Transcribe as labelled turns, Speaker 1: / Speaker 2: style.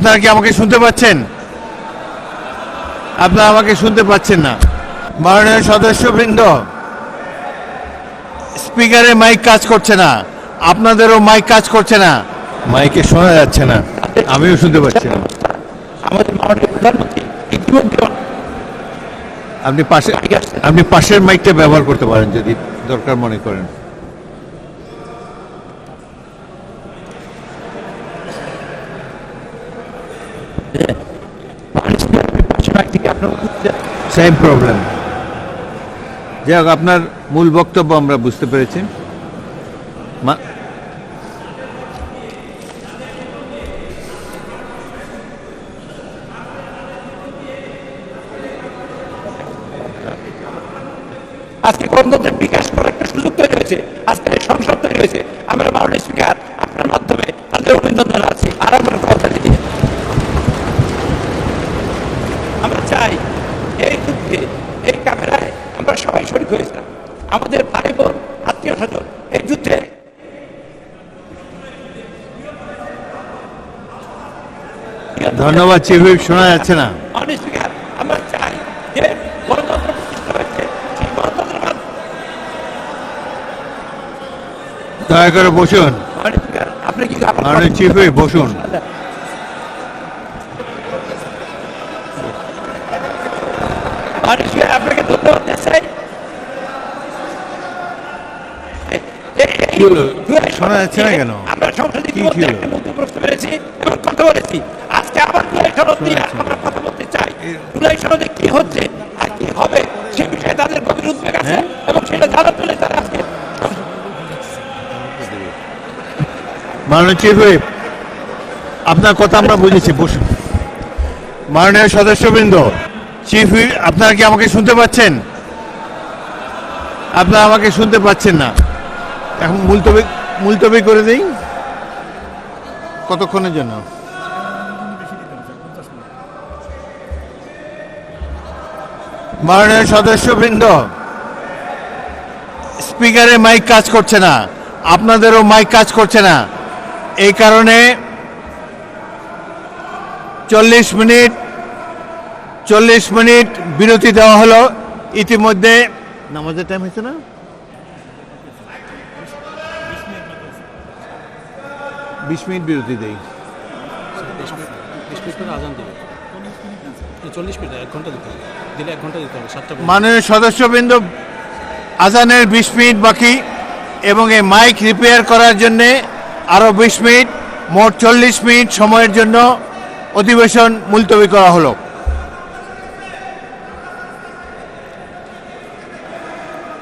Speaker 1: আপনারা কি আমাকে শুনতে পাচ্ছেন? আপনারা আমাকে শুনতে পাচ্ছেন না। মাননীয় সদস্যবৃন্দ, স্পিকারে মাইক কাজ করছে না, আপনাদেরও মাইক কাজ করছে না, মাইকে শোনা যাচ্ছে না, আমিও শুনতে পাচ্ছি না।
Speaker 2: আমাদের মাননীয় প্রধানমন্ত্রী ইতিমধ্যে
Speaker 1: আপনি পাশের মাইকটা ব্যবহার করতে পারেন যদি দরকার মনে করেন। Same problem. যাই হোক, আপনার মূল বক্তব্য আমরা বুঝতে পেরেছি।
Speaker 2: আজকে গণতন্ত্রের বিকাশ করার একটা সুযোগ তৈরি হয়েছে, আজকে সংসদ তৈরি হয়েছে। আমরা মাননীয় স্পিকার আপনার মাধ্যমে তাদের অভিনন্দন আছি। আর আমরা কথা দিয়ে আমরা চাই এই যুদ্ধে, এই ক্যামেরায় আমরা সবাই শরীক হয়েছিলাম। আমাদের ভাই বোন, আত্মীয় স্বজন এই যুদ্ধে
Speaker 1: ধন্যবাদ। চিফ হুইপ, শোনা যাচ্ছে না।
Speaker 2: মাননীয় স্পিকার, আমরা চাই যে গণতন্ত্র প্রতিষ্ঠা হয়েছে, সেই গণতন্ত্রের মাধ্যমে
Speaker 1: দয়া করে বসুন।
Speaker 2: আপনি কি
Speaker 1: মাননীয় চিফ হুইপ, বসুন।
Speaker 2: আপনাকে ধন্যবাদ চাই।
Speaker 1: শোনা যাচ্ছে না কেন?
Speaker 2: আমরা সংসদে মন্ত্রী প্রশ্ন পেরেছি এবং কথা বলেছি। আজকে আবার জুলাই সনদ নিয়ে আমরা কথা বলতে চাই। জুলাই সনদে কি হচ্ছে আর কি হবে সে বিষয়ে তাদের গভীর উদ্বেগ আছে এবং সেটা জানার জন্য তারা আজকে।
Speaker 1: মাননীয় চিফ হুইপ, আপনার কথা আমরা বুঝেছি, বসুন। মাননীয় সদস্যবৃন্দ, চিফ হুইপ, আপনারা কি আমাকে শুনতে পাচ্ছেন? আপনারা আমাকে শুনতে পাচ্ছেন না। এখন মুলতবি করে দেই কতক্ষণের জন্য? মাননীয় সদস্যবৃন্দ, স্পিকারে মাইক কাজ করছে না, আপনাদেরও মাইক কাজ করছে না। এই কারণে 40 মিনিট বিরতি দেওয়া হলো। ইতিমধ্যে নামাজের টাইম হয়েছে না? 20 মিনিট বিরতি দেই। মাননীয় সদস্যবৃন্দ, আজানের 20 মিনিট বাকি এবং এই মাইক রিপেয়ার করার জন্য আরো 20 মিনিট, মোট 40 মিনিট সময়ের জন্য অধিবেশন মুলতবি করা হলো।